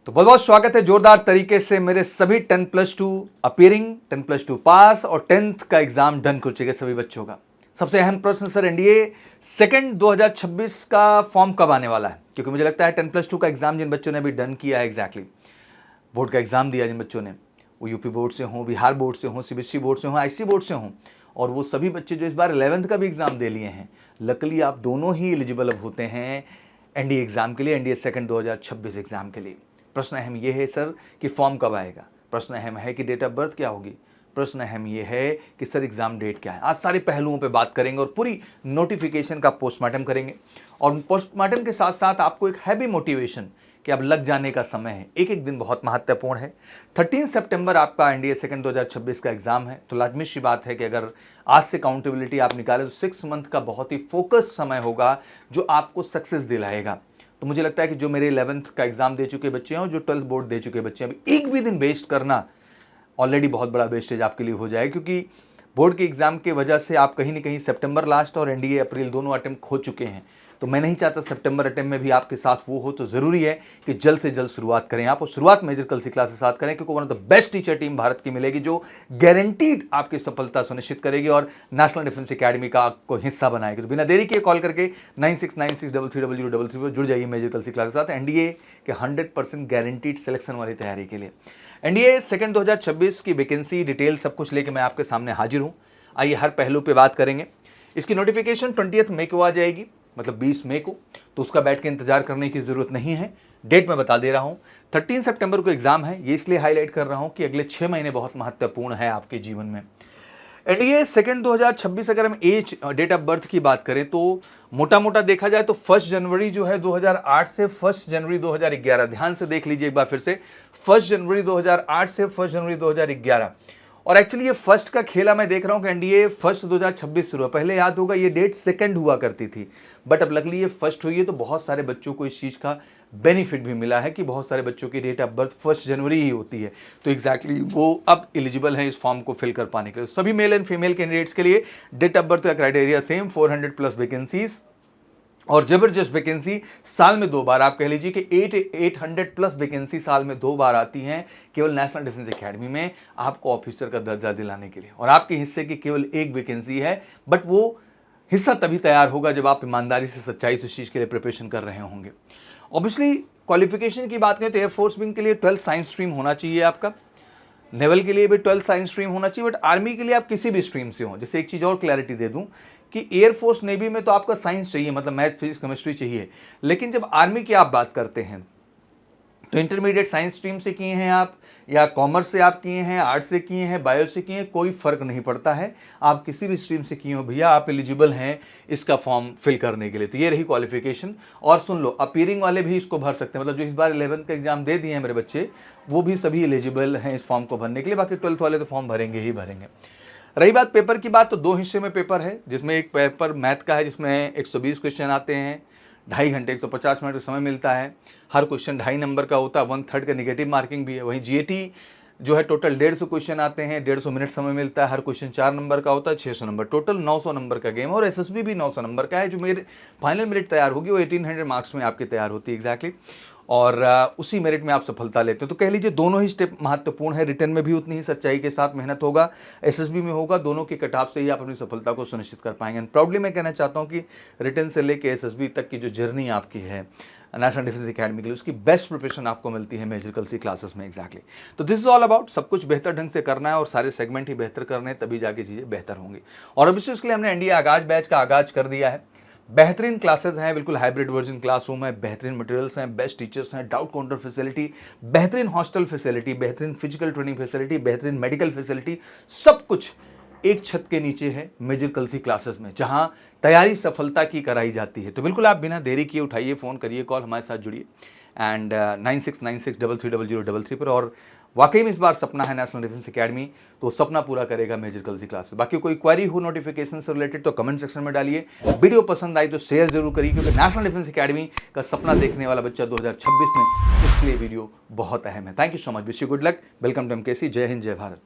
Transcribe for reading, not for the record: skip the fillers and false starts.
तो बहुत बहुत स्वागत है जोरदार तरीके से मेरे सभी 10+2 अपीयरिंग 10+2 पास और 10th का एग्जाम डन हो चुके सभी बच्चों का। सबसे अहम प्रश्न सर एनडीए सेकंड 2026 का फॉर्म कब आने वाला है, क्योंकि मुझे लगता है 10+2 का एग्जाम जिन बच्चों ने अभी डन किया है एग्जैक्टली बोर्ड का एग्जाम दिया जिन बच्चों ने, वो यूपी बोर्ड से हों, बिहार बोर्ड से हों, सीबीएसई बोर्ड से हों, आईसी बोर्ड से हों, और वो सभी बच्चे जो इस बार 11th का भी एग्जाम दे लिए हैं, लकली आप दोनों ही एलिजिबल अब होते हैं एनडीए एग्जाम के लिए, एनडीए सेकंड 2026 एग्जाम के लिए। प्रश्न अहम यह है सर कि फॉर्म कब आएगा, प्रश्न अहम है कि डेट ऑफ बर्थ क्या होगी, प्रश्न अहम यह है कि सर एग्जाम डेट क्या है। आज सारे पहलुओं पे बात करेंगे और पूरी नोटिफिकेशन का पोस्टमार्टम करेंगे, और पोस्टमार्टम के साथ साथ आपको एक हैवी मोटिवेशन कि अब लग जाने का समय है, एक एक दिन बहुत महत्वपूर्ण है। 13 सितंबर आपका एनडीए सेकंड 2026 का एग्जाम है, तो लाजमी सी बात है कि अगर आज से काउंटेबिलिटी आप निकालें तो 6 मंथ का बहुत ही फोकस समय होगा जो आपको सक्सेस दिलाएगा। तो मुझे लगता है कि जो मेरे 11th का एग्जाम दे चुके बच्चे हैं और जो 12th बोर्ड दे चुके बच्चे हैं, अभी एक भी दिन वेस्ट करना ऑलरेडी बहुत बड़ा वेस्टेज आपके लिए हो जाए, क्योंकि बोर्ड के एग्जाम के वजह से आप कहीं ना कहीं सितंबर लास्ट और एनडीए अप्रैल दोनों अटेम्प्ट खो चुके हैं। तो मैं नहीं चाहता सितंबर अटेम्प्ट में भी आपके साथ वो हो, तो जरूरी है कि जल्द से जल्द शुरुआत करें आप, और शुरुआत मेजर कल सी क्लास के साथ करें, क्योंकि one of the best teacher team Bharat की मिलेगी जो गारंटीड आपकी सफलता सुनिश्चित करेगी और नेशनल डिफेंस एकेडमी का आपको हिस्सा बनाएगी। तो बिना देरी के कॉल करके 9696330033 पर जुड़ जाइए मेजर कल सी क्लास के साथ एनडीए के 100% गारंटीड सिलेक्शन वाली तैयारी के लिए। एनडीए सेकंड 2026 की वैकेंसी डिटेल सब कुछ लेके मैं आपके सामने हाजिर हूं। आइए हर पहलू पे बात करेंगे। इसकी नोटिफिकेशन 20 मई को आ जाएगी, मतलब 20 मई को, तो उसका बैठ के इंतजार करने की जरूरत नहीं है। डेट मैं बता दे रहा हूं, 13 सितंबर को एग्जाम है। ये इसलिए हाईलाइट कर रहा हूं कि अगले 6 महीने बहुत महत्वपूर्ण है आपके जीवन में। एनडीए सेकंड 2026 अगर हम एज डेट ऑफ बर्थ की बात करें तो मोटा मोटा देखा जाए तो 1 जनवरी जो है 2008 से 1 जनवरी 2011, ध्यान से देख लीजिए एक बार फिर से, 1 जनवरी 2008 से 1 जनवरी 2011। और एक्चुअली ये फर्स्ट का खेला मैं देख रहा हूं कि एनडीए फर्स्ट 2026 शुरू है। पहले याद होगा ये डेट सेकंड हुआ करती थी, बट अब लकली ये फर्स्ट हुई है, तो बहुत सारे बच्चों को इस चीज़ का बेनिफिट भी मिला है कि बहुत सारे बच्चों की डेट ऑफ बर्थ 1 जनवरी ही होती है। तो एग्जैक्टली वो अब एलिजिबल हैं इस फॉर्म को फिल कर पाने के लिए। सभी मेल एंड फीमेल कैंडिडेट्स के लिए डेट ऑफ बर्थ का क्राइटेरिया सेम, 400+ वैकेंसीज और जबरदस्त वैकेंसी साल में 2 बार। आप कह लीजिए कि 800+ वैकेंसी साल में 2 बार आती हैं केवल नेशनल डिफेंस एकेडमी में आपको ऑफिसर का दर्जा दिलाने के लिए, और आपके हिस्से की केवल एक वैकेंसी है, बट वो हिस्सा तभी तैयार होगा जब आप ईमानदारी से, सच्चाई से उस चीज़ के लिए प्रिपरेशन कर रहे होंगे। ऑब्वियसली क्वालिफिकेशन की बात करें तो एयरफोर्स विंग के लिए 12th साइंस स्ट्रीम होना चाहिए आपका, नेवल के लिए भी 12th साइंस स्ट्रीम होना चाहिए, बट आर्मी के लिए आप किसी भी स्ट्रीम से हो। जैसे एक चीज़ और क्लैरिटी दे दूं कि एयरफोर्स नेवी में तो आपका साइंस चाहिए, मतलब मैथ फिजिक्स केमिस्ट्री चाहिए, लेकिन जब आर्मी की आप बात करते हैं तो इंटरमीडिएट साइंस स्ट्रीम से किए हैं आप, या कॉमर्स से आप किए हैं, आर्ट्स से किए हैं, बायो से किए हैं, कोई फर्क नहीं पड़ता है। आप किसी भी स्ट्रीम से किए हो भैया, आप एलिजिबल हैं इसका फॉर्म फिल करने के लिए। तो ये रही क्वालिफिकेशन। और सुन लो, अपीयरिंग वाले भी इसको भर सकते हैं, मतलब जो इस बार 11th का एग्जाम दे दिए हैं मेरे बच्चे, वो भी सभी एलिजिबल हैं इस फॉर्म को भरने के लिए। बाकी 12th वाले तो फॉर्म भरेंगे ही भरेंगे। रही बात पेपर की बात, तो 2 हिस्से में पेपर है, जिसमें एक पेपर मैथ का है जिसमें 120 क्वेश्चन आते हैं, 2.5 घंटे 150 मिनट का समय मिलता है। हर क्वेश्चन 2.5 नंबर का होता है, 1/3 का नेगेटिव मार्किंग भी है। वहीं जीएटी जो है टोटल 150 क्वेश्चन आते हैं, 150 मिनट समय मिलता है। हर क्वेश्चन 4 नंबर का होता है, 600 नंबर, टोटल 900 नंबर का गेम। और एसएसबी भी 900 नंबर का है। जो मेरे फाइनल मेरिट तैयार होगी वो 1800 मार्क्स में आपकी तैयार होती है एग्जैक्टली, और उसी मेरिट में आप सफलता लेते हो। तो कह लीजिए दोनों ही स्टेप महत्वपूर्ण है। रिटर्न में भी उतनी ही सच्चाई के साथ मेहनत होगा, एसएसबी में होगा, दोनों के कट ऑफ से ही आप अपनी सफलता को सुनिश्चित कर पाएंगे। एंड प्राउडली मैं कहना चाहता हूं कि रिटर्न से लेकर एसएसबी तक की जो जर्नी आपकी है नेशनल डिफेंस एकेडमी के लिए, उसकी बेस्ट प्रिपरेशन आपको मिलती है मेजर कल सी क्लासेस में एग्जैक्टली। तो दिस इज ऑल अबाउट सब कुछ बेहतर ढंग से करना है और सारे सेगमेंट ही बेहतर करने हैं, तभी जाके चीज़ें बेहतर होंगी। और अब इसके लिए हमने एनडीए आगाज बैच का आगाज कर दिया है। बेहतरीन क्लासेस हैं, बिल्कुल हाइब्रिड वर्जन क्लासरूम है, बेहतरीन मटेरियल्स हैं, बेस्ट टीचर्स हैं, डाउट काउंटर फैसिलिटी, बेहतरीन हॉस्टल फैसिलिटी, बेहतरीन फिजिकल ट्रेनिंग फैसिलिटी, बेहतरीन मेडिकल फैसिलिटी, सब कुछ एक छत के नीचे है मेजर कल सी क्लासेस में, जहां तैयारी सफलता की कराई जाती है। तो बिल्कुल आप बिना देरी किए उठाइए फ़ोन, करिए कॉल, हमारे साथ जुड़िए एंड 9696330033 पर। और वाकई में इस बार सपना है नेशनल डिफेंस एकेडमी, तो सपना पूरा करेगा मेजर कल सी क्लास। बाकी कोई क्वेरी हो नोटिफिकेशन से रिलेटेड तो कमेंट सेक्शन में डालिए। वीडियो पसंद आई तो शेयर जरूर करिए, क्योंकि नेशनल डिफेंस एकेडमी का सपना देखने वाला बच्चा 2026 में, इसलिए वीडियो बहुत अहम है। Thank you so much, wish you good luck, welcome to MKC, जय हिंद जय भारत।